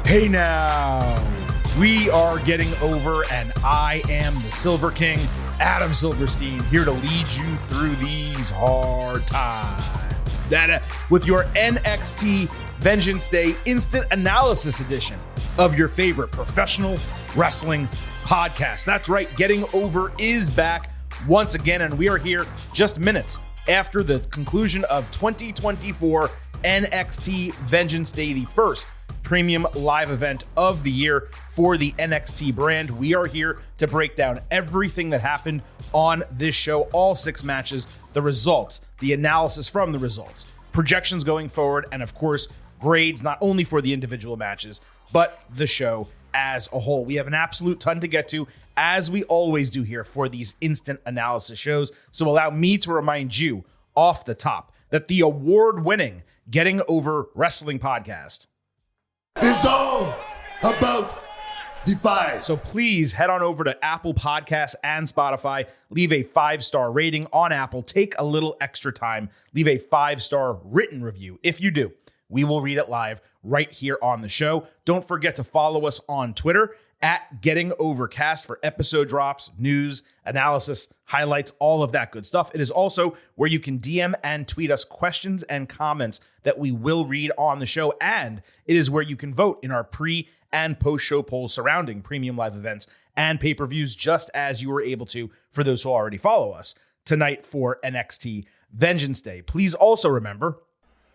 Hey now, we are getting over, and I am the Silver King, Adam Silverstein, here to lead you through these hard times. With your NXT Vengeance Day Instant Analysis edition of your favorite professional wrestling podcast. That's right, Getting Over is back once again, and we are here just minutes after the conclusion of 2024 NXT Vengeance Day, the first premium live event of the year for the NXT brand. We are here to break down everything that happened on this show, all 6 matches, the results, the analysis from the results, projections going forward, and of course, grades not only for the individual matches, but the show as a whole. We have an absolute ton to get to, as we always do here for these instant analysis shows. So allow me to remind you off the top that the award-winning Getting Over Wrestling podcast is all about Defy. So please head on over to Apple Podcasts and Spotify. Leave a 5-star rating on Apple. Take a little extra time. Leave a 5-star written review. If you do, we will read it live right here on the show. Don't forget to follow us on Twitter at Getting Overcast for episode drops, news, analysis, highlights, all of that good stuff. It is also where you can DM and tweet us questions and comments that we will read on the show. And it is where you can vote in our pre and post-show polls surrounding premium live events and pay-per-views, just as you were able to for those who already follow us tonight for NXT Vengeance Day. Please also remember,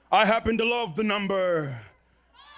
I happen to love the number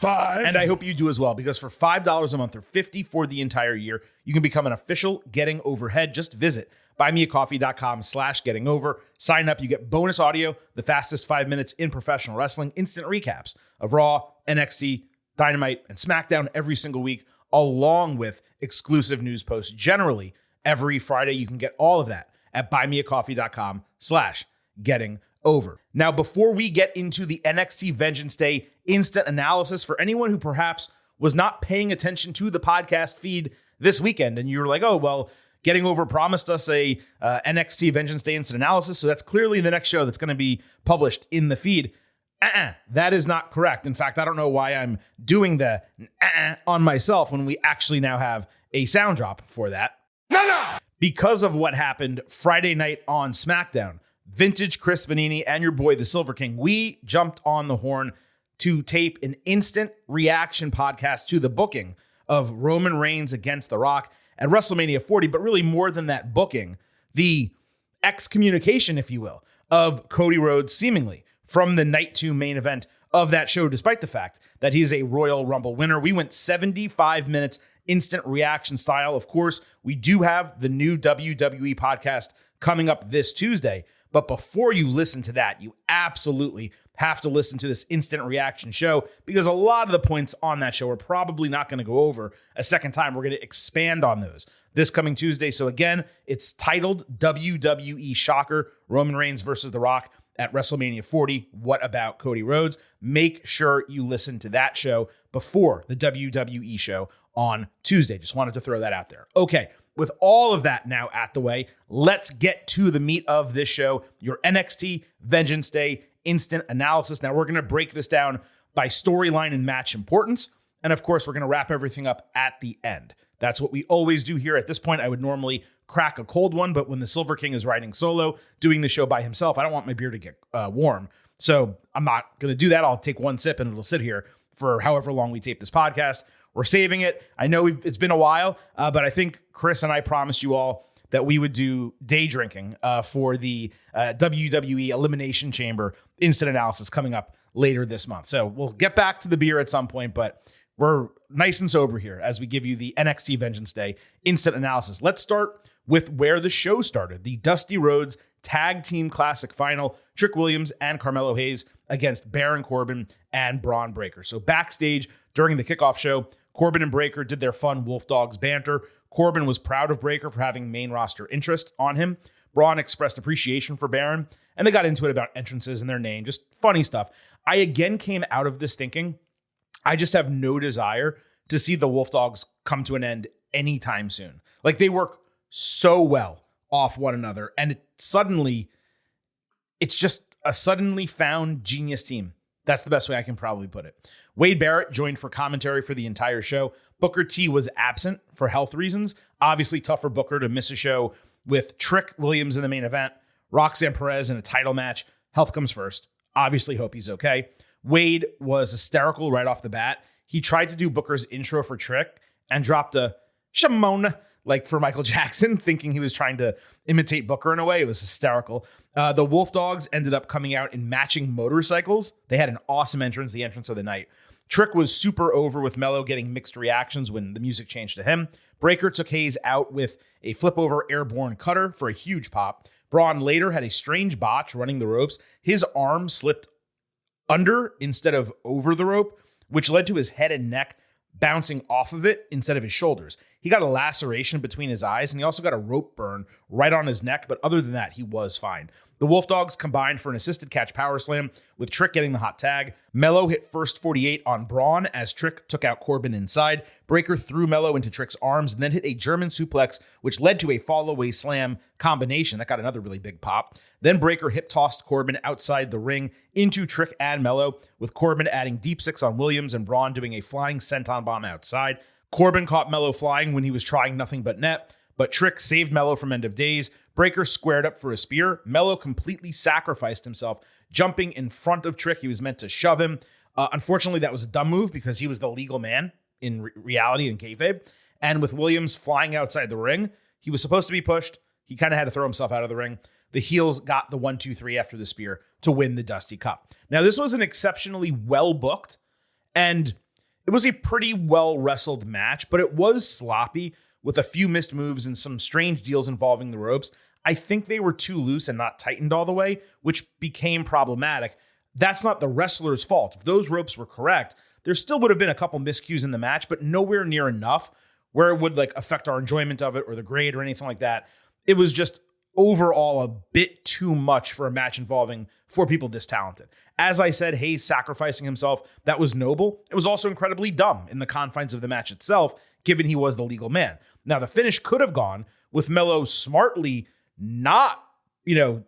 5. And I hope you do as well, because for $5 a month or $50 for the entire year, you can become an official Getting Overhead. Just visit buymeacoffee.com/gettingover. Sign up. You get bonus audio, the fastest 5 minutes in professional wrestling, instant recaps of Raw, NXT, Dynamite, and SmackDown every single week, along with exclusive news posts generally every Friday. You can get all of that at buymeacoffee.com/gettingover. Now, before we get into the NXT Vengeance Day instant analysis, for anyone who perhaps was not paying attention to the podcast feed this weekend, and you were like, oh, well, Getting Over promised us a NXT Vengeance Day instant analysis, so that's clearly the next show that's going to be published in the feed. That is not correct. In fact, I don't know why I'm doing the on myself when we actually now have a sound drop for that. No. Because of what happened Friday night on SmackDown, Vintage Chris Vanini and your boy, the Silver King, we jumped on the horn to tape an instant reaction podcast to the booking of Roman Reigns against The Rock at WrestleMania 40, but really more than that booking, the excommunication, if you will, of Cody Rhodes seemingly from the Night 2 main event of that show, despite the fact that he's a Royal Rumble winner. We went 75 minutes instant reaction style. Of course, we do have the new WWE podcast coming up this Tuesday. But before you listen to that, you absolutely have to listen to this instant reaction show, because a lot of the points on that show are probably not going to go over a second time. We're going to expand on those this coming Tuesday. So again, it's titled WWE Shocker, Roman Reigns versus The Rock at WrestleMania 40. What about Cody Rhodes? Make sure you listen to that show before the WWE show on Tuesday. Just wanted to throw that out there. Okay. With all of that now at the way, let's get to the meat of this show, your NXT Vengeance Day instant analysis. Now, we're going to break this down by storyline and match importance. And of course, we're going to wrap everything up at the end. That's what we always do here. At this point, I would normally crack a cold one, but when the Silver King is riding solo, doing the show by himself, I don't want my beer to get warm. So I'm not going to do that. I'll take one sip and it'll sit here for however long we tape this podcast. We're saving it. I know it's been a while, but I think Chris and I promised you all that we would do day drinking for the WWE Elimination Chamber instant analysis coming up later this month. So we'll get back to the beer at some point, but we're nice and sober here as we give you the NXT Vengeance Day instant analysis. Let's start with where the show started. The Dusty Rhodes Tag Team Classic Final, Trick Williams and Carmelo Hayes against Baron Corbin and Braun Breaker. So backstage during the kickoff show, Corbin and Breaker did their fun Wolf Dogs banter. Corbin was proud of Breaker for having main roster interest on him. Braun expressed appreciation for Baron, and they got into it about entrances and their name, just funny stuff. I again came out of this thinking, I just have no desire to see the Wolf Dogs come to an end anytime soon. Like, they work so well off one another, and it's just a suddenly found genius team That's the best way I can probably put it. Wade Barrett joined for commentary for the entire show. Booker T was absent for health reasons. Obviously tough for Booker to miss a show with Trick Williams in the main event, Roxanne Perez in a title match. Health comes first. Obviously hope he's okay. Wade was hysterical right off the bat. He tried to do Booker's intro for Trick and dropped a Shimona like for Michael Jackson, thinking he was trying to imitate Booker in a way. It was hysterical. The Wolf Dogs ended up coming out in matching motorcycles. They had an awesome entrance, the entrance of the night. Trick was super over with Mello getting mixed reactions when the music changed to him. Breaker took Hayes out with a flip-over airborne cutter for a huge pop. Braun later had a strange botch running the ropes. His arm slipped under instead of over the rope, which led to his head and neck bouncing off of it instead of his shoulders. He got a laceration between his eyes, and he also got a rope burn right on his neck, but other than that, he was fine. The Wolf Dogs combined for an assisted catch power slam, with Trick getting the hot tag. Mello hit first 48 on Braun as Trick took out Corbin inside. Breaker threw Mello into Trick's arms and then hit a German suplex, which led to a fall-away slam combination. That got another really big pop. Then Breaker hip-tossed Corbin outside the ring into Trick and Mello, with Corbin adding deep six on Williams and Braun doing a flying senton bomb outside. Corbin caught Mello flying when he was trying nothing but net, but Trick saved Mello from End of Days. Breaker squared up for a spear. Mello completely sacrificed himself, jumping in front of Trick. He was meant to shove him. Unfortunately, that was a dumb move because he was the legal man in reality in kayfabe. And with Williams flying outside the ring, he was supposed to be pushed. He kind of had to throw himself out of the ring. The heels got the 1-2-3 after the spear to win the Dusty Cup. Now, this was an exceptionally well-booked and it was a pretty well-wrestled match, but it was sloppy with a few missed moves and some strange deals involving the ropes. I think they were too loose and not tightened all the way, which became problematic. That's not the wrestler's fault. If those ropes were correct, there still would have been a couple miscues in the match, but nowhere near enough where it would affect our enjoyment of it or the grade or anything like that. It was just overall a bit too much for a match involving four people this talented. As I said, Hayes sacrificing himself, that was noble. It was also incredibly dumb in the confines of the match itself, given he was the legal man. Now, the finish could have gone with Mello smartly not,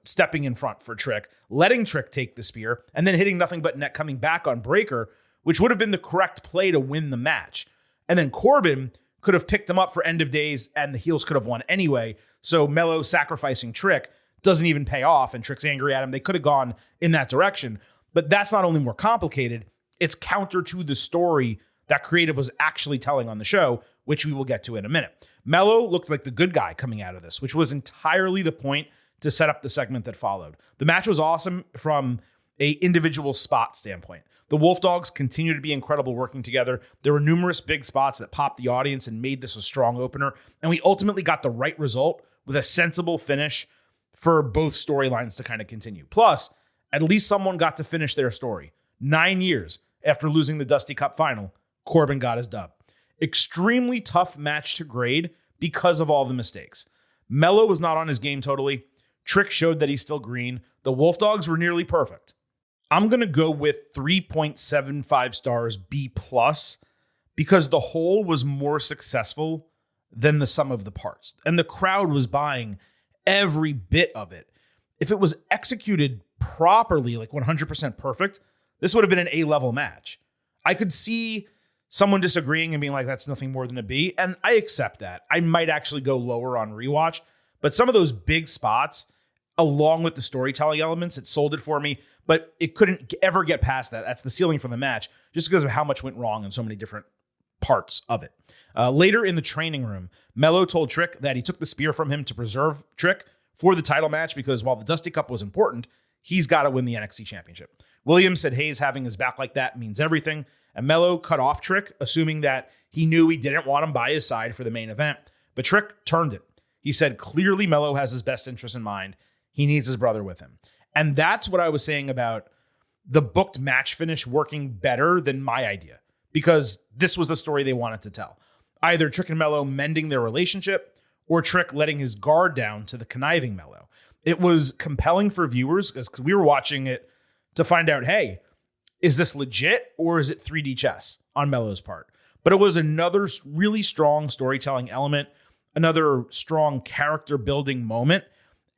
stepping in front for Trick, letting Trick take the spear, and then hitting nothing but net coming back on Breaker, which would have been the correct play to win the match. And then Corbin could have picked him up for End of Days, and the heels could have won anyway. So Mello sacrificing Trick doesn't even pay off, and Trick's angry at him. They could have gone in that direction. But that's not only more complicated, it's counter to the story that creative was actually telling on the show, which we will get to in a minute. Mello looked like the good guy coming out of this, which was entirely the point to set up the segment that followed. The match was awesome from a individual spot standpoint. The Wolf Dogs continued to be incredible working together. There were numerous big spots that popped the audience and made this a strong opener, and we ultimately got the right result with a sensible finish for both storylines to kind of continue. Plus, at least someone got to finish their story. 9 years after losing the Dusty Cup final, Corbin got his dub. Extremely tough match to grade because of all the mistakes. Mello was not on his game totally. Trick showed that he's still green. The Wolf Dogs were nearly perfect. I'm going to go with 3.75 stars B+, because the whole was more successful than the sum of the parts. And the crowd was buying every bit of it. If it was executed properly, 100% perfect, this would have been an A-level match. I could see someone disagreeing and being like, that's nothing more than a B, and I accept that. I might actually go lower on rewatch, but some of those big spots, along with the storytelling elements, it sold it for me, but it couldn't ever get past that. That's the ceiling for the match, just because of how much went wrong in so many different parts of it. Later in the training room, Mello told Trick that he took the spear from him to preserve Trick for the title match because while the Dusty Cup was important, he's got to win the NXT Championship. Williams said Hayes having his back like that means everything, and Mello cut off Trick, assuming that he knew he didn't want him by his side for the main event, but Trick turned it. He said clearly Mello has his best interest in mind. He needs his brother with him. And that's what I was saying about the booked match finish working better than my idea, because this was the story they wanted to tell. Either Trick and Mello mending their relationship or Trick letting his guard down to the conniving Mello. It was compelling for viewers because we were watching it to find out, hey, is this legit or is it 3D chess on Mello's part? But it was another really strong storytelling element, another strong character building moment.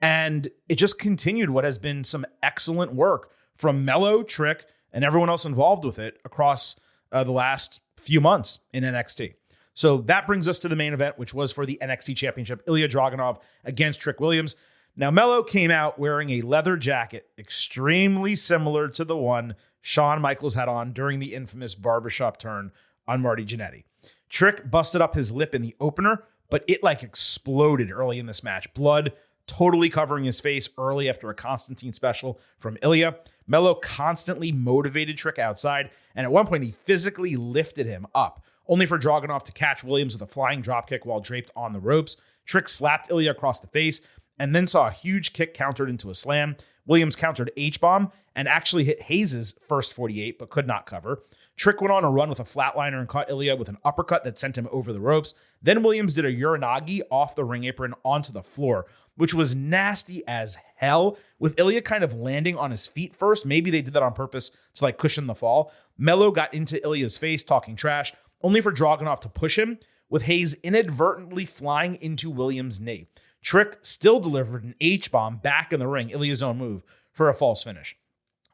And it just continued what has been some excellent work from Mello, Trick, and everyone else involved with it across the last few months in NXT. So that brings us to the main event, which was for the NXT Championship, Ilya Dragunov against Trick Williams. Now, Melo came out wearing a leather jacket extremely similar to the one Shawn Michaels had on during the infamous barbershop turn on Marty Jannetty. Trick busted up his lip in the opener, but it exploded early in this match. Blood totally covering his face early after a Constantine special from Ilya. Melo constantly motivated Trick outside, and at one point he physically lifted him up, only for Dragunov to catch Williams with a flying dropkick while draped on the ropes. Trick slapped Ilya across the face and then saw a huge kick countered into a slam. Williams countered H-bomb and actually hit Hayes' first 48, but could not cover. Trick went on a run with a flatliner and caught Ilya with an uppercut that sent him over the ropes. Then Williams did a Uranagi off the ring apron onto the floor, which was nasty as hell, with Ilya kind of landing on his feet first. Maybe they did that on purpose to cushion the fall. Melo got into Ilya's face talking trash, only for Dragunov to push him, with Hayes inadvertently flying into Williams' knee. Trick still delivered an H-bomb back in the ring, Ilya's own move, for a false finish.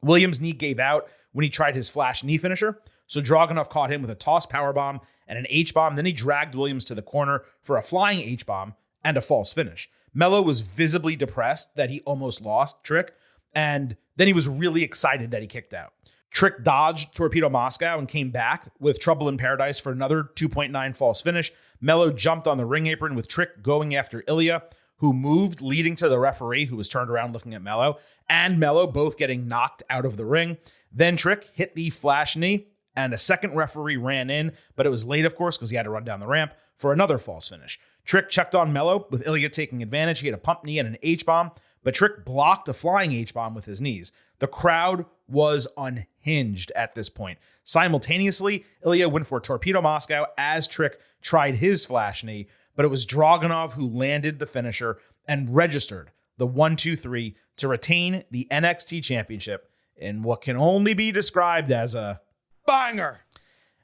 Williams' knee gave out when he tried his flash knee finisher, so Dragunov caught him with a toss powerbomb and an H-bomb. Then he dragged Williams to the corner for a flying H-bomb and a false finish. Melo was visibly depressed that he almost lost Trick, and then he was really excited that he kicked out. Trick dodged Torpedo Moscow and came back with Trouble in Paradise for another 2.9 false finish. Melo jumped on the ring apron with Trick going after Ilya, who moved, leading to the referee, who was turned around looking at Melo, and Melo both getting knocked out of the ring. Then Trick hit the flash knee, and a second referee ran in, but it was late, of course, because he had to run down the ramp for another false finish. Trick checked on Melo, with Ilya taking advantage. He had a pump knee and an H-bomb, but Trick blocked a flying H-bomb with his knees. The crowd was unhinged at this point. Simultaneously, Ilya went for Torpedo Moscow as Trick tried his flash knee, but it was Dragunov who landed the finisher and registered the 1-2-3 to retain the NXT Championship in what can only be described as a banger.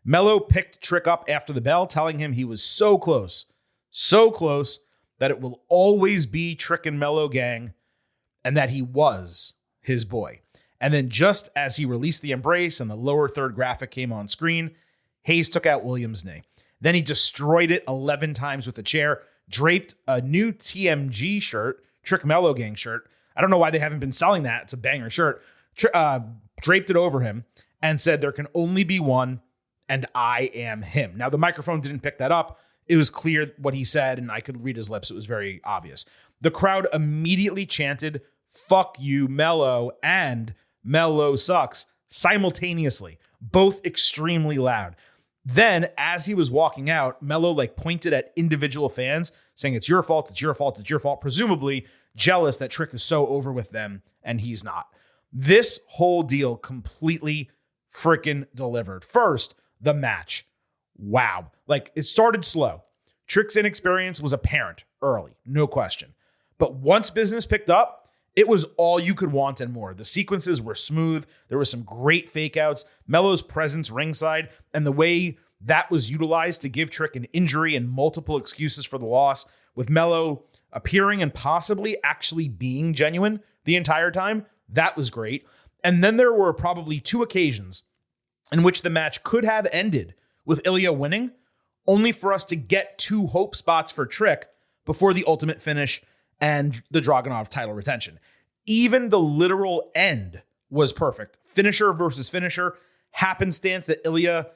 Melo picked Trick up after the bell, telling him he was so close that it will always be Trick and Melo gang, and that he was his boy. And then just as he released the embrace and the lower third graphic came on screen, Hayes took out Williams' knee. Then he destroyed it 11 times with a chair, draped a new TMG shirt, Trick Melo Gang shirt. I don't know why they haven't been selling that. It's a banger shirt. Draped it over him and said, "There can only be one, and I am him." Now, the microphone didn't pick that up. It was clear what he said, and I could read his lips. It was very obvious. The crowd immediately chanted, "Fuck you, Melo," and "Melo sucks" simultaneously, both extremely loud. Then, as he was walking out, Melo pointed at individual fans, saying, "It's your fault, it's your fault, it's your fault," presumably jealous that Trick is so over with them, and he's not. This whole deal completely freaking delivered. First, the match. Wow. It started slow. Trick's inexperience was apparent early, no question. But once business picked up, it was all you could want and more. The sequences were smooth. There were some great fake outs. Melo's presence ringside and the way that was utilized to give Trick an injury and multiple excuses for the loss, with Melo appearing and possibly actually being genuine the entire time, that was great. And then there were probably two occasions in which the match could have ended with Ilya winning, only for us to get two hope spots for Trick before the ultimate finish and the Dragunov title retention. Even the literal end was perfect. Finisher versus finisher, happenstance that Ilya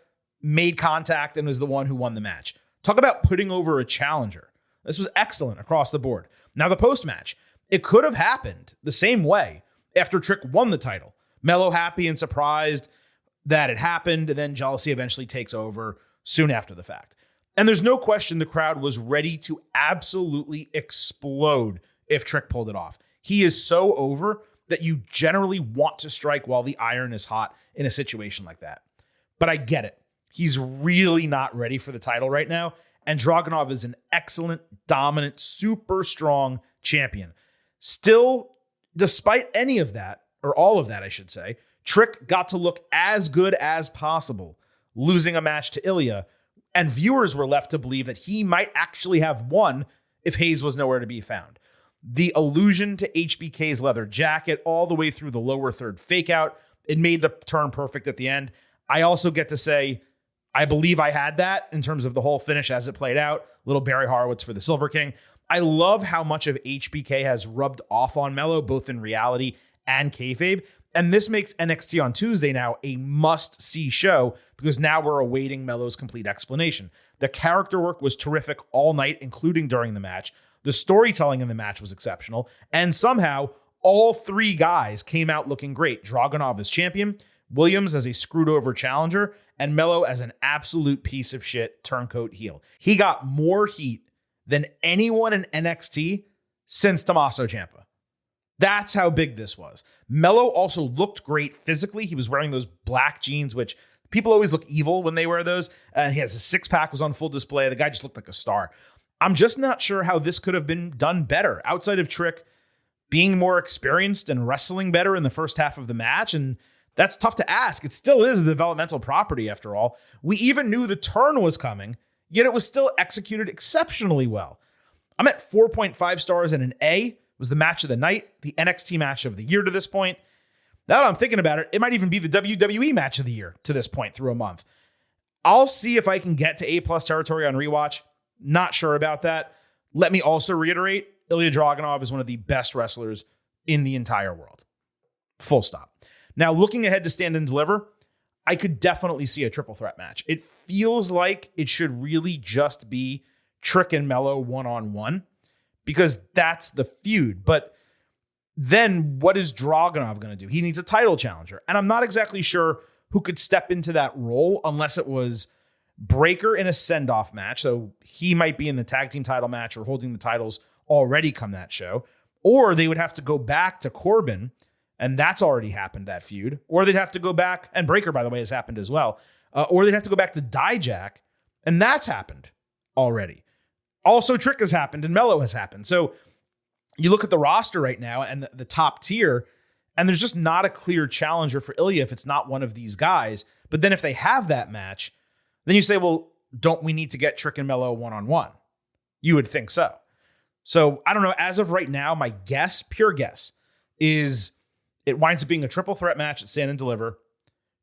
made contact and was the one who won the match. Talk about putting over a challenger. This was excellent across the board. Now, the post-match, it could have happened the same way after Trick won the title. Melo happy and surprised that it happened, and then jealousy eventually takes over soon after the fact. And there's no question the crowd was ready to absolutely explode if Trick pulled it off. He is so over that you generally want to strike while the iron is hot in a situation like that. But I get it. He's really not ready for the title right now, and Dragunov is an excellent, dominant, super strong champion. Still, despite any of that, or all of that, I should say, Trick got to look as good as possible, losing a match to Ilya, and viewers were left to believe that he might actually have won if Hayes was nowhere to be found. The allusion to HBK's leather jacket all the way through the lower third fake out It made the turn perfect at the end. I also get to say, I believe I had that in terms of the whole finish as it played out. Little Barry Horowitz for the Silver King. I love how much of HBK has rubbed off on Melo, both in reality and kayfabe. And this makes NXT on Tuesday now a must-see show because now we're awaiting Melo's complete explanation. The character work was terrific all night, including during the match. The storytelling in the match was exceptional. And somehow, all three guys came out looking great. Dragunov as champion, Williams as a screwed-over challenger, and Melo as an absolute piece of shit turncoat heel. He got more heat than anyone in NXT since Tommaso Ciampa. That's how big this was. Melo also looked great physically. He was wearing those black jeans, which people always look evil when they wear those. He has a six-pack was on full display. The guy just looked like a star. I'm just not sure how this could have been done better outside of Trick being more experienced and wrestling better in the first half of the match. And that's tough to ask. It still is a developmental property after all. We even knew the turn was coming, yet it was still executed exceptionally well. I'm at 4.5 stars and an A. It was the match of the night, the NXT match of the year to this point. Now that I'm thinking about it, it might even be the WWE match of the year to this point through a month. I'll see if I can get to A+ territory on rewatch. Not sure about that. Let me also reiterate, Ilya Dragunov is one of the best wrestlers in the entire world. Full stop. Now, looking ahead to Stand and Deliver, I could definitely see a triple threat match. It feels like it should really just be Trick and Melo one-on-one because that's the feud. But then what is Dragunov going to do? He needs a title challenger. And I'm not exactly sure who could step into that role unless it was Breaker in a send-off match. So he might be in the tag team title match or holding the titles already come that show. Or they would have to go back to Corbin, and that's already happened, that feud. Or they'd have to go back, and Breaker, by the way, has happened as well. Or they'd have to go back to Dijak, and that's happened already. Also, Trick has happened, and Melo has happened. So you look at the roster right now and the top tier, and there's just not a clear challenger for Ilya if it's not one of these guys. But then if they have that match, then you say, well, don't we need to get Trick and Melo one-on-one? You would think so. So I don't know. As of right now, my guess, pure guess, is it winds up being a triple threat match at Stand and Deliver.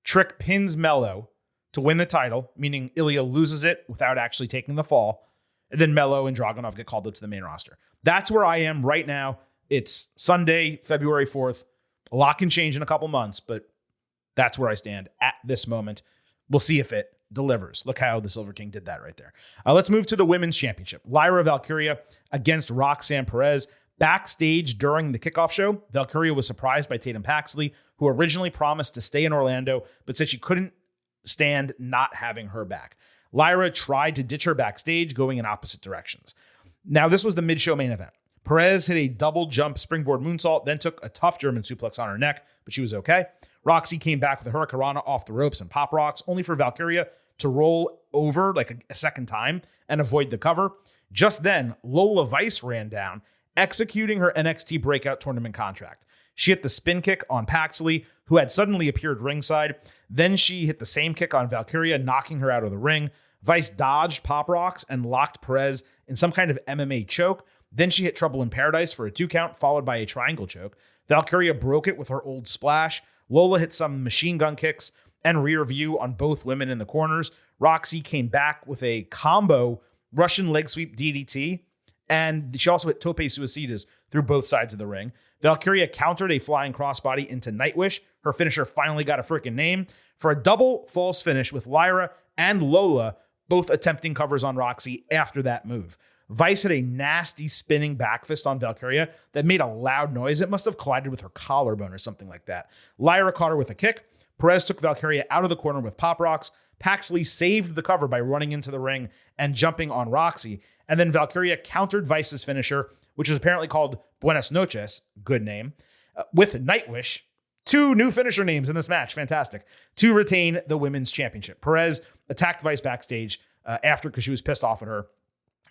Trick pins Melo to win the title, meaning Ilya loses it without actually taking the fall. And then Melo and Dragunov get called up to the main roster. That's where I am right now. It's Sunday, February 4th. A lot can change in a couple months, but that's where I stand at this moment. We'll see if it delivers. Look how the Silver King did that right there. Let's move to the Women's Championship. Lyra Valkyria against Roxanne Perez. Backstage during the kickoff show, Valkyria was surprised by Tatum Paxley, who originally promised to stay in Orlando, but said she couldn't stand not having her back. Lyra tried to ditch her backstage, going in opposite directions. Now, this was the mid-show main event. Perez hit a double jump springboard moonsault, then took a tough German suplex on her neck, but she was okay. Roxy came back with a hurricanrana off the ropes and pop rocks, only for Valkyria to roll over like a second time and avoid the cover. Just then, Lola Vice ran down, executing her NXT Breakout Tournament contract. She hit the spin kick on Paxley, who had suddenly appeared ringside. Then she hit the same kick on Valkyria, knocking her out of the ring. Vice dodged pop rocks and locked Perez in some kind of MMA choke. Then she hit Trouble in Paradise for a 2 count, followed by a triangle choke. Valkyria broke it with her old splash. Lola hit some machine gun kicks and rear view on both women in the corners. Roxy came back with a combo Russian leg sweep DDT, and she also hit tope suicidas through both sides of the ring. Valkyria countered a flying crossbody into Nightwish. Her finisher finally got a freaking name for a double false finish with Lyra and Lola both attempting covers on Roxy after that move. Vice had a nasty spinning back fist on Valkyria that made a loud noise. It must have collided with her collarbone or something like that. Lyra caught her with a kick. Perez took Valkyria out of the corner with pop rocks. Paxley saved the cover by running into the ring and jumping on Roxy. And then Valkyria countered Vice's finisher, which is apparently called Buenas Noches, good name, with Nightwish. 2 new finisher names in this match, fantastic, to retain the Women's Championship. Perez attacked Vice backstage after because she was pissed off at her,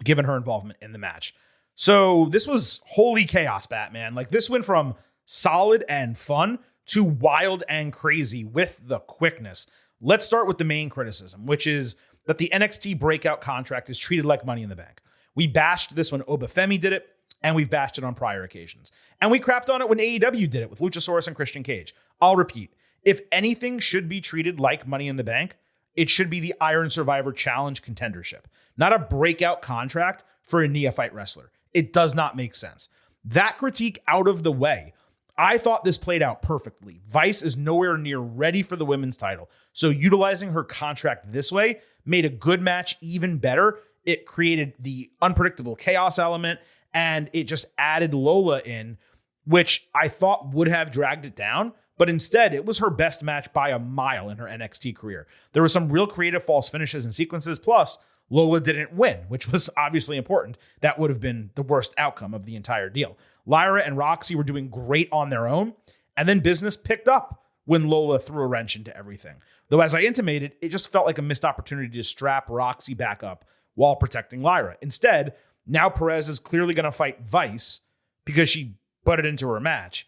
given her involvement in the match. So this was holy chaos, Batman. Like, this went from solid and fun to wild and crazy with the quickness. Let's start with the main criticism, which is that the NXT Breakout contract is treated like Money in the Bank. We bashed this when Obafemi did it, and we've bashed it on prior occasions. And we crapped on it when AEW did it with Luchasaurus and Christian Cage. I'll repeat. If anything should be treated like Money in the Bank, it should be the Iron Survivor Challenge contendership, not a breakout contract for a neophyte wrestler. It does not make sense. That critique out of the way, I thought this played out perfectly. Vice is nowhere near ready for the women's title. So utilizing her contract this way made a good match even better. It created the unpredictable chaos element, and it just added Lola in, which I thought would have dragged it down. But instead, it was her best match by a mile in her NXT career. There were some real creative false finishes and sequences. Plus, Lola didn't win, which was obviously important. That would have been the worst outcome of the entire deal. Lyra and Roxy were doing great on their own, and then business picked up when Lola threw a wrench into everything. Though, as I intimated, it just felt like a missed opportunity to strap Roxy back up while protecting Lyra. Instead, now Perez is clearly going to fight Vice because she butted into her match.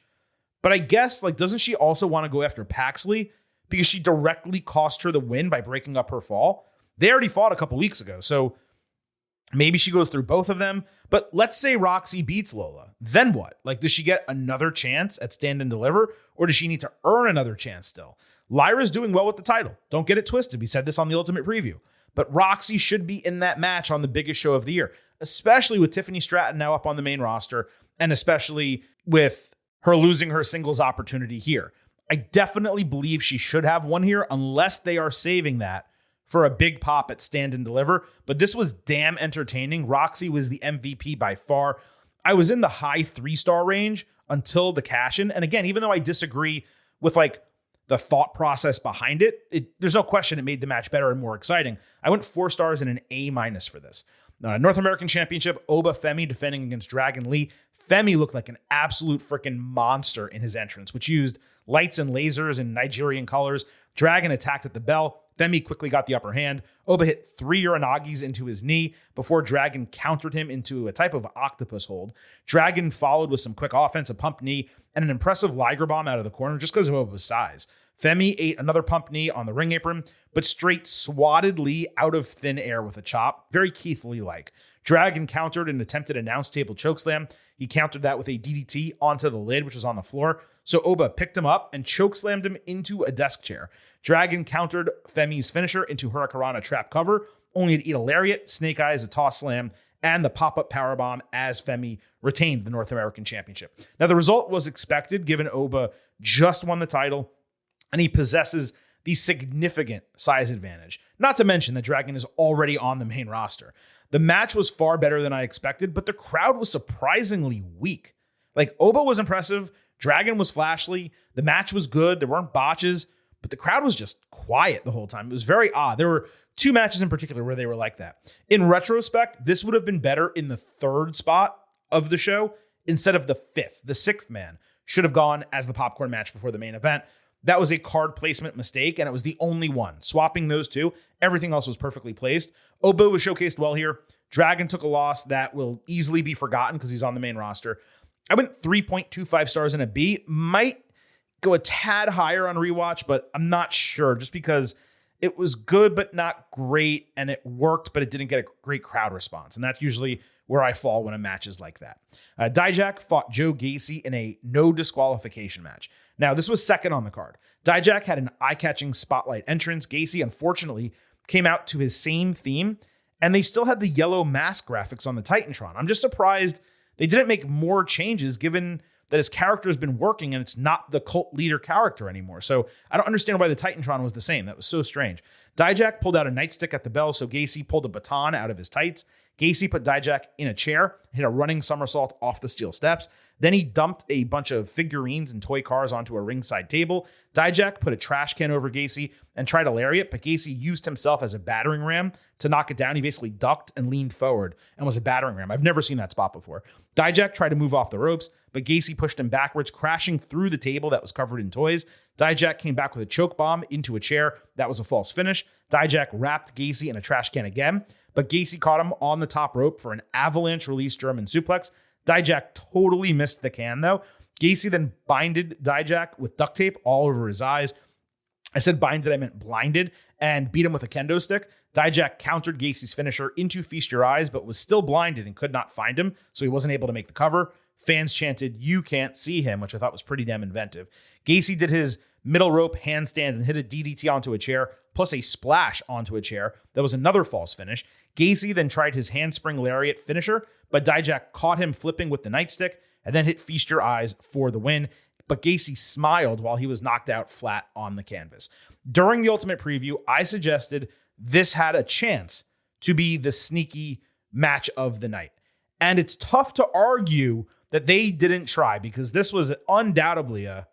But I guess, doesn't she also want to go after Paxley because she directly cost her the win by breaking up her fall? They already fought a couple weeks ago, so maybe she goes through both of them. But let's say Roxy beats Lola. Then what? Does she get another chance at Stand and Deliver, or does she need to earn another chance still? Lyra's doing well with the title. Don't get it twisted. We said this on the Ultimate Preview. But Roxy should be in that match on the biggest show of the year, especially with Tiffany Stratton now up on the main roster, and especially with her losing her singles opportunity here. I definitely believe she should have one here, unless they are saving that for a big pop at Stand and Deliver. But this was damn entertaining. Roxy was the MVP by far. I was in the high 3-star range until the cash-in. And again, even though I disagree with the thought process behind it, there's no question it made the match better and more exciting. I went 4 stars and an A- for this. North American Championship, Oba Femi defending against Dragon Lee. Femi looked like an absolute freaking monster in his entrance, which used lights and lasers in Nigerian colors. Dragon attacked at the bell. Femi quickly got the upper hand. Oba hit 3 Uranagis into his knee before Dragon countered him into a type of octopus hold. Dragon followed with some quick offense, a pump knee, and an impressive Liger bomb out of the corner just because of Oba's size. Femi ate another pump knee on the ring apron, but straight swatted Lee out of thin air with a chop, very Keith Lee-like. Dragon countered an attempted announce table chokeslam. He countered that with a DDT onto the lid, which was on the floor. So Oba picked him up and chokeslammed him into a desk chair. Dragon countered Femi's finisher into Hurricanrana trap cover, only to eat a lariat, snake eyes, a toss slam, and the pop-up powerbomb as Femi retained the North American Championship. Now, the result was expected given Oba just won the title and he possesses the significant size advantage. Not to mention that Dragon is already on the main roster. The match was far better than I expected, but the crowd was surprisingly weak. Oba was impressive, Dragon was flashy, the match was good, there weren't botches, but the crowd was just quiet the whole time. It was very odd. There were 2 matches in particular where they were like that. In retrospect, this would have been better in the 3rd spot of the show instead of the 5th. The 6th man should have gone as the popcorn match before the main event. That was a card placement mistake, and it was the only one. Swapping those 2, everything else was perfectly placed. Oba was showcased well here. Dragon took a loss that will easily be forgotten because he's on the main roster. I went 3.25 stars and a B. Might go a tad higher on rewatch, but I'm not sure just because it was good but not great, and it worked, but it didn't get a great crowd response. And that's usually where I fall when a match is like that. Dijak fought Joe Gacy in a no disqualification match. Now, this was second on the card. Dijak had an eye-catching spotlight entrance. Gacy, unfortunately, came out to his same theme, and they still had the yellow mask graphics on the Titantron. I'm just surprised they didn't make more changes given that his character has been working and it's not the cult leader character anymore. So I don't understand why the Titantron was the same. That was so strange. Dijak pulled out a nightstick at the bell, so Gacy pulled a baton out of his tights. Gacy put Dijak in a chair, hit a running somersault off the steel steps. Then he dumped a bunch of figurines and toy cars onto a ringside table. Dijak put a trash can over Gacy and tried a lariat, but Gacy used himself as a battering ram to knock it down. He basically ducked and leaned forward and was a battering ram. I've never seen that spot before. Dijak tried to move off the ropes, but Gacy pushed him backwards, crashing through the table that was covered in toys. Dijak came back with a choke bomb into a chair. That was a false finish. Dijak wrapped Gacy in a trash can again, but Gacy caught him on the top rope for an avalanche release German suplex. Dijak totally missed the can, though. Gacy then binded Dijak with duct tape all over his eyes. I said binded, I meant blinded, and beat him with a kendo stick. Dijak countered Gacy's finisher into Feast Your Eyes, but was still blinded and could not find him, so he wasn't able to make the cover. Fans chanted, "You can't see him," which I thought was pretty damn inventive. Gacy did his middle rope handstand and hit a DDT onto a chair, plus a splash onto a chair. That was another false finish. Gacy then tried his handspring lariat finisher, but Dijak caught him flipping with the nightstick and then hit Feast Your Eyes for the win. But Gacy smiled while he was knocked out flat on the canvas. During the Ultimate Preview, I suggested this had a chance to be the sneaky match of the night. And it's tough to argue that they didn't try, because this was undoubtedly a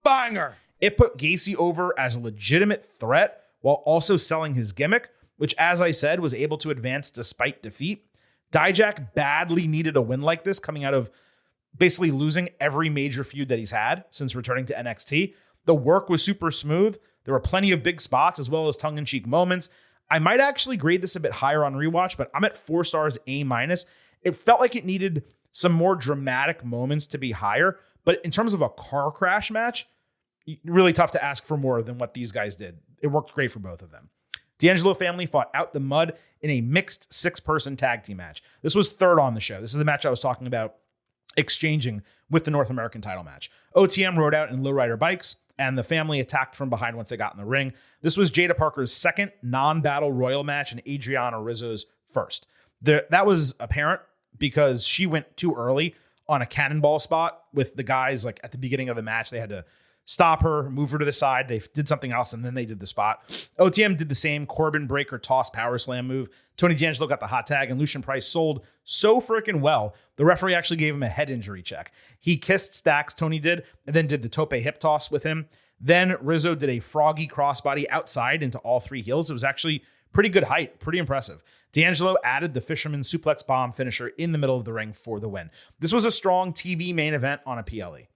banger. It put Gacy over as a legitimate threat while also selling his gimmick, which, as I said, was able to advance despite defeat. Dijak badly needed a win like this, coming out of basically losing every major feud that he's had since returning to NXT. The work was super smooth. There were plenty of big spots as well as tongue-in-cheek moments. I might actually grade this a bit higher on rewatch, but I'm at 4 stars A-. It felt like it needed some more dramatic moments to be higher, but in terms of a car crash match, really tough to ask for more than what these guys did. It worked great for both of them. D'Angelo family fought out the mud in a mixed 6-person tag team match. This was third on the show. This is the match I was talking about exchanging with the North American title match. OTM rode out in lowrider bikes, and the family attacked from behind once they got in the ring. This was Jada Parker's second non-battle royal match and Adriana Rizzo's first. That was apparent because she went too early on a cannonball spot with the guys. Like at the beginning of the match, they had to stop her, move her to the side. They did something else, and then they did the spot. OTM did the same Corbin breaker toss power slam move. Tony D'Angelo got the hot tag, and Lucian Price sold so freaking well, the referee actually gave him a head injury check. He kissed Stacks, Tony did, and then did the tope hip toss with him. Then Rizzo did a froggy crossbody outside into all 3 heels. It was actually pretty good height, pretty impressive. D'Angelo added the Fisherman suplex bomb finisher in the middle of the ring for the win. This was a strong TV main event on a PLE.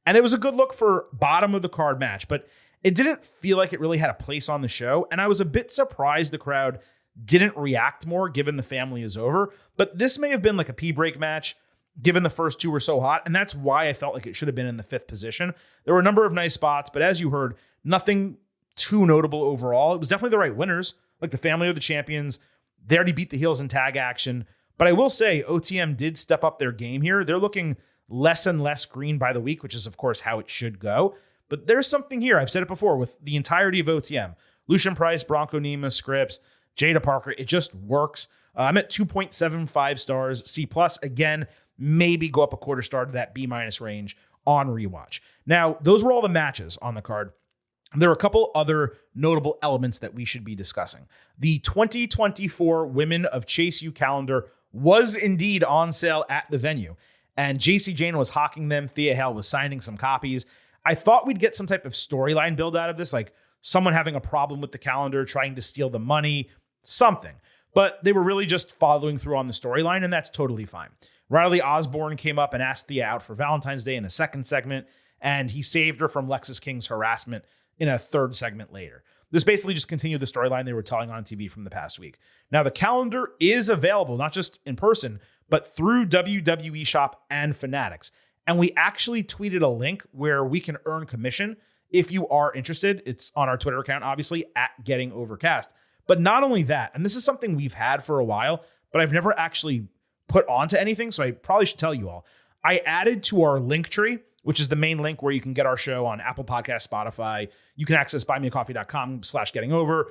And it was a good look for bottom of the card match, but it didn't feel like it really had a place on the show. And I was a bit surprised the crowd didn't react more given the family is over. But this may have been like a pee break match given the first 2 were so hot. And that's why I felt like it should have been in the 5th position. There were a number of nice spots, but as you heard, nothing too notable overall. It was definitely the right winners. Like the family are the champions. They already beat the heels in tag action. But I will say OTM did step up their game here. They're looking less and less green by the week, which is, of course, how it should go. But there's something here. I've said it before with the entirety of OTM. Lucian Price, Bronco Nima, Scripps, Jada Parker. It just works. I'm at 2.75 stars. C+. Again, maybe go up a 1/4 star to that B- range on rewatch. Now, those were all the matches on the card. There are a couple other notable elements that we should be discussing. The 2024 Women of Chase U calendar was indeed on sale at the venue, and JC Jane was hawking them. Thea Hale was signing some copies. I thought we'd get some type of storyline build out of this, like someone having a problem with the calendar, trying to steal the money, something. But they were really just following through on the storyline, and that's totally fine. Riley Osborne came up and asked Thea out for Valentine's Day in a second segment, and he saved her from Lexis King's harassment in a third segment later. This basically just continued the storyline they were telling on TV from the past week. Now, the calendar is available, not just in person, but through WWE Shop and Fanatics. And we actually tweeted a link where we can earn commission if you are interested. It's on our Twitter account, obviously, at Getting Overcast. But not only that, and this is something we've had for a while, but I've never actually put onto anything, so I probably should tell you all. I added to our link tree, which is the main link where you can get our show on Apple Podcasts, Spotify. You can access buymeacoffee.com/gettingover,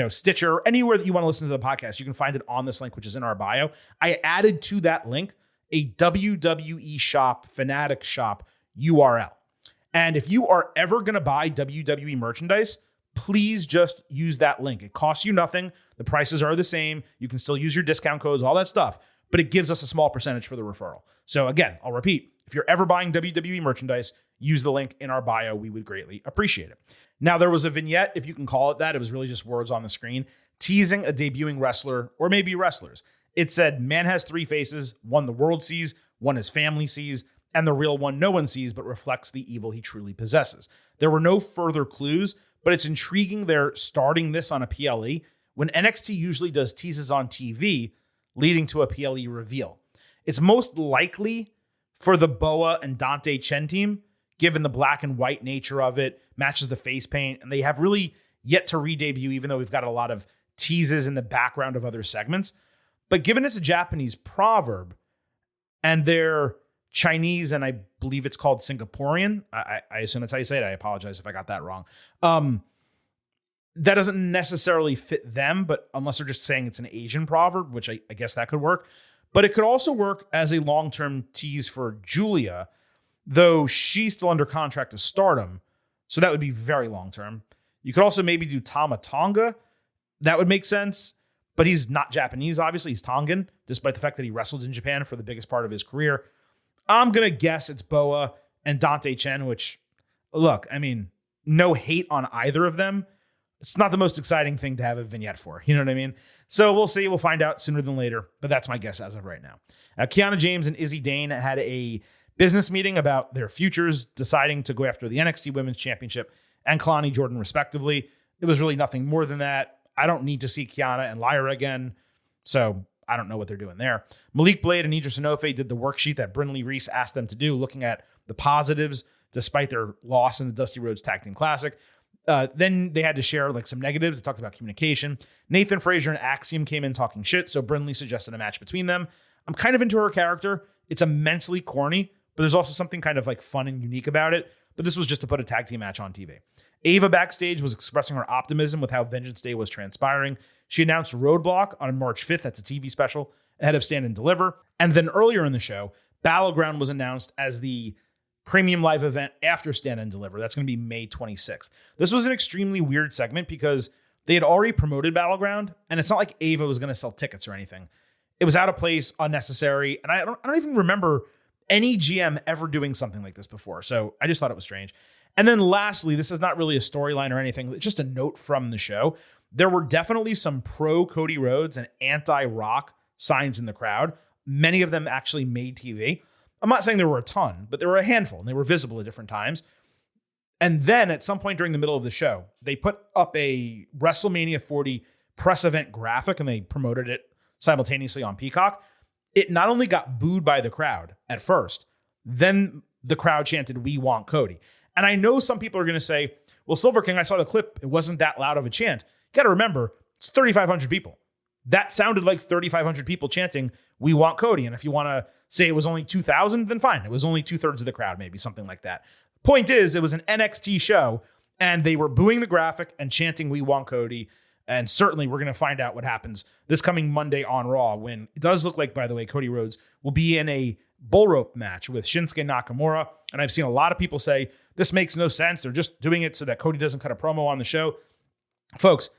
Stitcher, anywhere that you want to listen to the podcast. You can find it on this link, which is in our bio. I added to that link a WWE Shop, Fanatic Shop URL. And if you are ever going to buy WWE merchandise, please just use that link. It costs you nothing. The prices are the same. You can still use your discount codes, all that stuff, but it gives us a small percentage for the referral. So again, I'll repeat, if you're ever buying WWE merchandise, use the link in our bio. We would greatly appreciate it. Now, there was a vignette, if you can call it that. It was really just words on the screen, teasing a debuting wrestler, or maybe wrestlers. It said, man has 3 faces, one the world sees, one his family sees, and the real one no one sees, but reflects the evil he truly possesses. There were no further clues, but it's intriguing they're starting this on a PLE when NXT usually does teases on TV, leading to a PLE reveal. It's most likely for the Boa and Dante Chen team, given the black and white nature of it, matches the face paint, and they have really yet to re-debut, even though we've got a lot of teases in the background of other segments. But given it's a Japanese proverb, and they're Chinese, and I believe it's called Singaporean. I assume that's how you say it. I apologize if I got that wrong. That doesn't necessarily fit them, but unless they're just saying it's an Asian proverb, which I guess that could work. But it could also work as a long-term tease for Julia, though she's still under contract to Stardom. So that would be very long-term. You could also maybe do Tama Tonga. That would make sense. But he's not Japanese, obviously. He's Tongan, despite the fact that he wrestled in Japan for the biggest part of his career. I'm going to guess it's Boa and Dante Chen, which, look, I mean, no hate on either of them. It's not the most exciting thing to have a vignette for. You know what I mean? So we'll see. We'll find out sooner than later. But that's my guess as of right now. Kiana James and Izzy Dane had a business meeting about their futures, deciding to go after the NXT Women's Championship and Kalani Jordan, respectively. It was really nothing more than that. I don't need to see Kiana and Lyra again. So I don't know what they're doing there. Malik Blade and Idris Enofe did the worksheet that Brynlee Reese asked them to do, looking at the positives despite their loss in the Dusty Rhodes Tag Team Classic. Then they had to share like some negatives. They talked about communication. Nathan Frazier and Axiom came in talking shit, so Brynlee suggested a match between them. I'm kind of into her character. It's immensely corny, but there's also something kind of like fun and unique about it. But this was just to put a tag team match on TV. Ava backstage was expressing her optimism with how Vengeance Day was transpiring. She announced Roadblock on March 5th. That's a TV special ahead of Stand and Deliver. And then earlier in the show, Battleground was announced as the premium live event after Stand and Deliver. That's going to be May 26th. This was an extremely weird segment because they had already promoted Battleground, and it's not like Ava was going to sell tickets or anything. It was out of place, unnecessary, and I don't even remember any GM ever doing something like this before. So I just thought it was strange. And then lastly, this is not really a storyline or anything, it's just a note from the show. There were definitely some pro Cody Rhodes and anti-Rock signs in the crowd. Many of them actually made TV. I'm not saying there were a ton, but there were a handful, and they were visible at different times. And then at some point during the middle of the show, they put up a WrestleMania 40 press event graphic, and they promoted it simultaneously on Peacock. It not only got booed by the crowd at first, then the crowd chanted, "We want Cody." And I know some people are going to say, well, Silver King, I saw the clip. It wasn't that loud of a chant. You got to remember, it's 3,500 people. That sounded like 3,500 people chanting, "We want Cody." And if you want to say it was only 2,000, then fine. It was only 2/3 of the crowd, maybe something like that. Point is, it was an NXT show, and they were booing the graphic and chanting, "We want Cody." And certainly we're going to find out what happens this coming Monday on Raw, when it does look like, by the way, Cody Rhodes will be in a bull rope match with Shinsuke Nakamura. And I've seen a lot of people say, this makes no sense. They're just doing it so that Cody doesn't cut a promo on the show. Folks,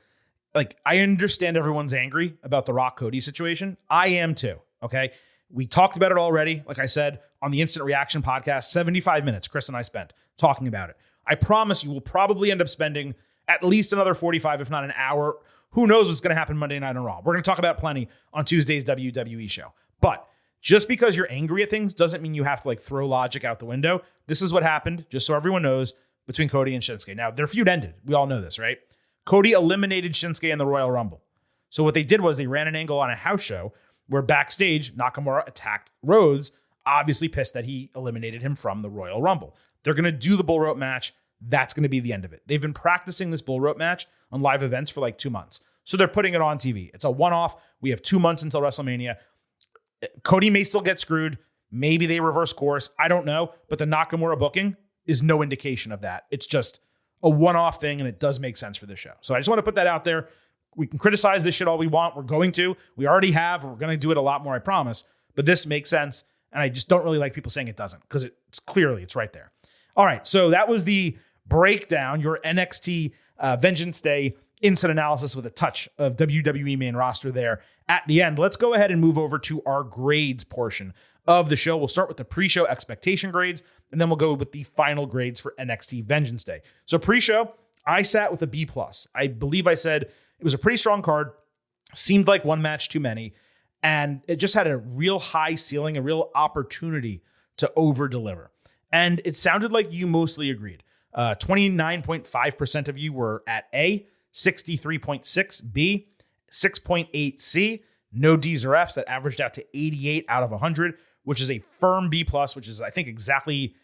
like, I understand everyone's angry about the Rock Cody situation. I am too, okay? We talked about it already. Like I said, on the Instant Reaction podcast, 75 minutes Chris and I spent talking about it. I promise you we'll probably end up spending at least another 45, if not an hour. Who knows what's going to happen Monday Night on Raw. We're going to talk about plenty on Tuesday's WWE show. But just because you're angry at things doesn't mean you have to like throw logic out the window. This is what happened, just so everyone knows, between Cody and Shinsuke. Now, their feud ended. We all know this, right? Cody eliminated Shinsuke in the Royal Rumble. So what they did was they ran an angle on a house show where backstage Nakamura attacked Rhodes, obviously pissed that he eliminated him from the Royal Rumble. They're going to do the bull rope match. That's going to be the end of it. They've been practicing this bull rope match on live events for like 2 months. So they're putting it on TV. It's a one-off. We have 2 months until WrestleMania. Cody may still get screwed. Maybe they reverse course. I don't know. But the Nakamura booking is no indication of that. It's just a one-off thing, and it does make sense for the show. So I just want to put that out there. We can criticize this shit all we want. We're going to. We already have. We're going to do it a lot more, I promise. But this makes sense. And I just don't really like people saying it doesn't, because it's clearly, it's right there. All right. So that was the breakdown, your NXT Vengeance Day instant analysis with a touch of WWE main roster there at the end. Let's go ahead and move over to our grades portion of the show. We'll start with the pre-show expectation grades, and then we'll go with the final grades for NXT Vengeance Day. So pre-show, I sat with a B+. I believe I said it was a pretty strong card, seemed like one match too many, and it just had a real high ceiling, a real opportunity to over-deliver. And it sounded like you mostly agreed. 29.5% of you were at A, 63.6 B, 6.8 C, no D's or F's. That averaged out to 88 out of 100, which is a firm B+, which is, I think, exactly,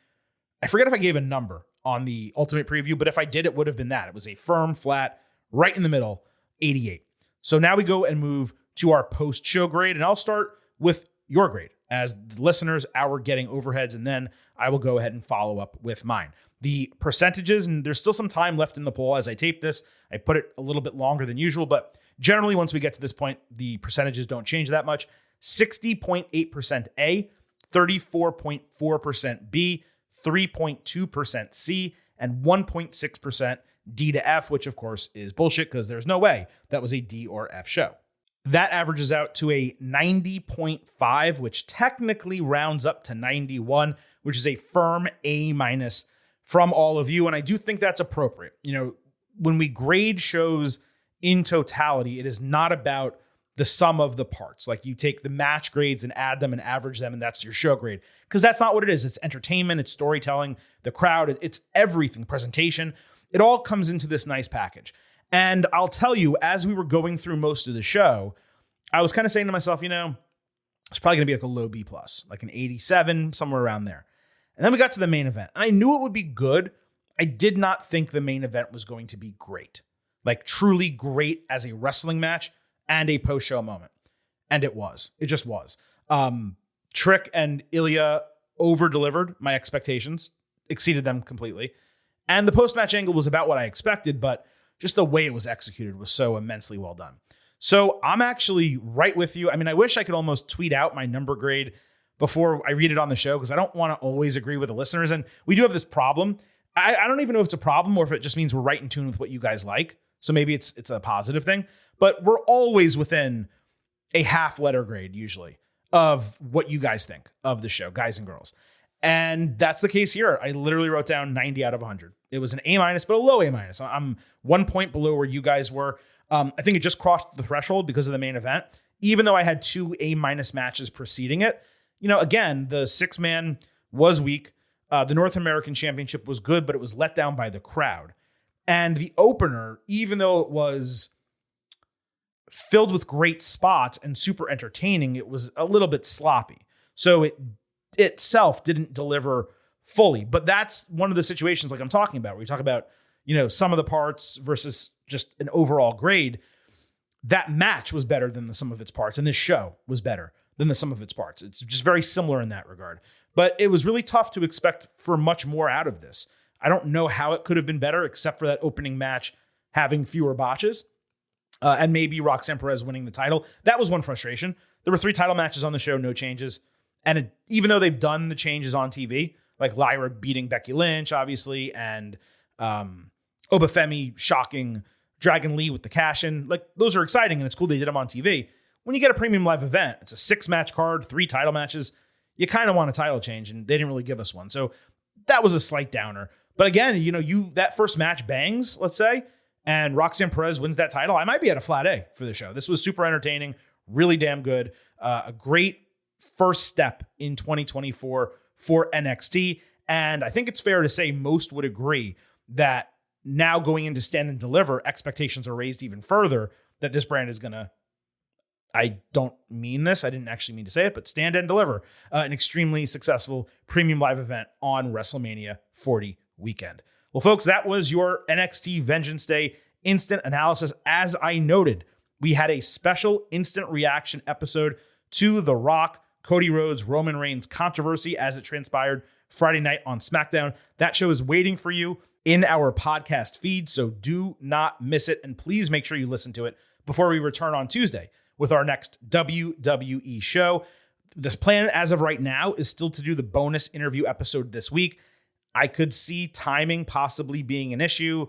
I forget if I gave a number on the Ultimate Preview, but if I did, it would have been that. It was a firm, flat, right in the middle, 88. So now we go and move to our post-show grade, and I'll start with your grade. as the listeners, our getting overheads, and then I will go ahead and follow up with mine. The percentages, and there's still some time left in the poll as I tape this. I put it a little bit longer than usual, but generally once we get to this point, the percentages don't change that much. 60.8% A, 34.4% B, 3.2% C, and 1.6% D to F, which of course is bullshit because there's no way that was a D or F show. That averages out to a 90.5, which technically rounds up to 91, which is a firm A- from all of you. And I do think that's appropriate. You know, when we grade shows in totality, it is not about the sum of the parts. Like you take the match grades and add them and average them, and that's your show grade. Because that's not what it is. It's entertainment, it's storytelling, the crowd, it's everything, presentation. It all comes into this nice package. And I'll tell you, as we were going through most of the show, I was kind of saying to myself, you know, it's probably going to be like a low B+, like an 87, somewhere around there. And then we got to the main event. And I knew it would be good. I did not think the main event was going to be great. Like truly great as a wrestling match and a post-show moment. And it was. It just was. Trick and Ilya over-delivered my expectations, exceeded them completely. And the post-match angle was about what I expected, but just the way it was executed was so immensely well done. So I'm actually right with you. I mean, I wish I could almost tweet out my number grade before I read it on the show because I don't want to always agree with the listeners. And we do have this problem. I don't even know if it's a problem or if it just means we're right in tune with what you guys like. So maybe it's a positive thing. But we're always within a half letter grade usually of what you guys think of the show, guys and girls. And that's the case here. I literally wrote down 90 out of 100. It was an A-, but a low A-. I'm 1 point below where you guys were. I think it just crossed the threshold because of the main event. Even though I had 2 A- matches preceding it, you know, again, the 6-man was weak. The North American Championship was good, but it was let down by the crowd. And the opener, even though it was filled with great spots and super entertaining, it was a little bit sloppy. So it itself didn't deliver fully. But that's one of the situations like I'm talking about, where you talk about, you know, some of the parts versus just an overall grade. That match was better than the sum of its parts, and this show was better than the sum of its parts. It's just very similar in that regard. But it was really tough to expect for much more out of this. I don't know how it could have been better, except for that opening match having fewer botches. And maybe Roxanne Perez winning the title. That was one frustration. There were 3 title matches on the show, no changes. And even though they've done the changes on TV, like Lyra beating Becky Lynch, obviously, and Obafemi shocking Dragon Lee with the cash-in, like those are exciting and it's cool they did them on TV. When you get a premium live event, it's a 6-match card, 3 title matches. You kind of want a title change, and they didn't really give us one. So that was a slight downer. But again, you know, that first match bangs, let's say, and Roxanne Perez wins that title, I might be at a flat A for the show. This was super entertaining, really damn good. A great first step in 2024 for NXT. And I think it's fair to say most would agree that now going into Stand and Deliver, expectations are raised even further that this brand is going to, I don't mean this, I didn't actually mean to say it, but Stand and Deliver, an extremely successful premium live event on WrestleMania 40 weekend. Well, folks, that was your NXT Vengeance Day instant analysis. As I noted, we had a special instant reaction episode to The Rock, Cody Rhodes, Roman Reigns controversy as it transpired Friday night on SmackDown. That show is waiting for you in our podcast feed, so do not miss it. And please make sure you listen to it before we return on Tuesday with our next WWE show. The plan as of right now is still to do the bonus interview episode this week. I could see timing possibly being an issue.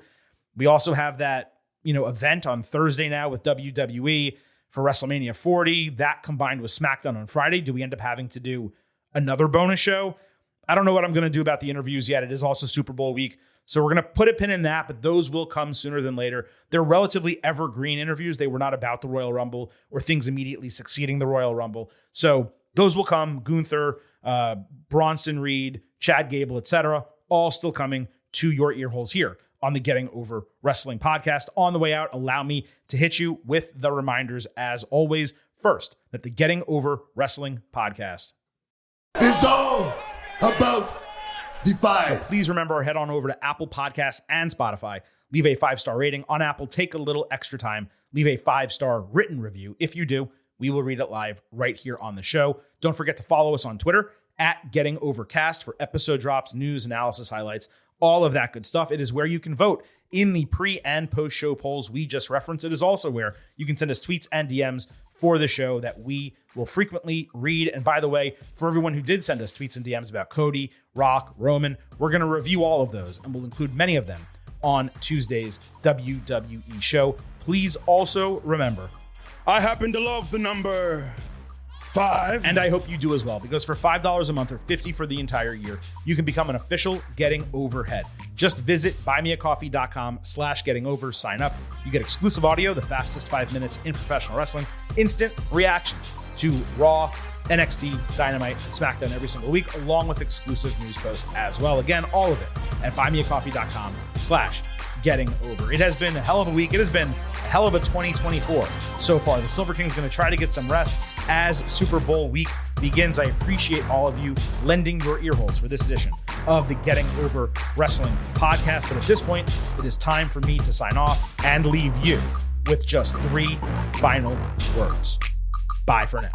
We also have that, you know, event on Thursday now with WWE for WrestleMania 40. That combined with SmackDown on Friday. Do we end up having to do another bonus show? I don't know what I'm going to do about the interviews yet. It is also Super Bowl week. So we're going to put a pin in that, but those will come sooner than later. They're relatively evergreen interviews. They were not about the Royal Rumble or things immediately succeeding the Royal Rumble. So those will come. Gunther, Bronson Reed, Chad Gable, etc., all still coming to your ear holes here on the Getting Over Wrestling podcast. On the way out, allow me to hit you with the reminders as always. First, that the Getting Over Wrestling podcast is all about Defy. So please remember, head on over to Apple Podcasts and Spotify. Leave a 5-star rating on Apple. Take a little extra time. Leave a 5-star written review. If you do, we will read it live right here on the show. Don't forget to follow us on Twitter at Getting Overcast for episode drops, news, analysis, highlights, all of that good stuff. It is where you can vote in the pre and post show polls we just referenced. It is also where you can send us tweets and DMs for the show that we will frequently read. And by the way, for everyone who did send us tweets and DMs about Cody, Rock, Roman, we're going to review all of those, and we'll include many of them on Tuesday's WWE show. Please also remember, I happen to love the number 5. and I hope you do as well, because for $5 a month or $50 for the entire year, you can become an official Getting Over head. Just visit buymeacoffee.com/gettingover, sign up. You get exclusive audio, the fastest 5 minutes in professional wrestling, instant reactions to Raw, NXT, Dynamite, and SmackDown every single week, along with exclusive news posts as well. Again, all of it at buymeacoffee.com/getting over. It has been a hell of a week. It has been a hell of a 2024 so far. The Silver King's going to try to get some rest as Super Bowl week begins. I appreciate all of you lending your ear holes for this edition of the Getting Over Wrestling podcast. But at this point, it is time for me to sign off and leave you with just 3 final words. Bye for now.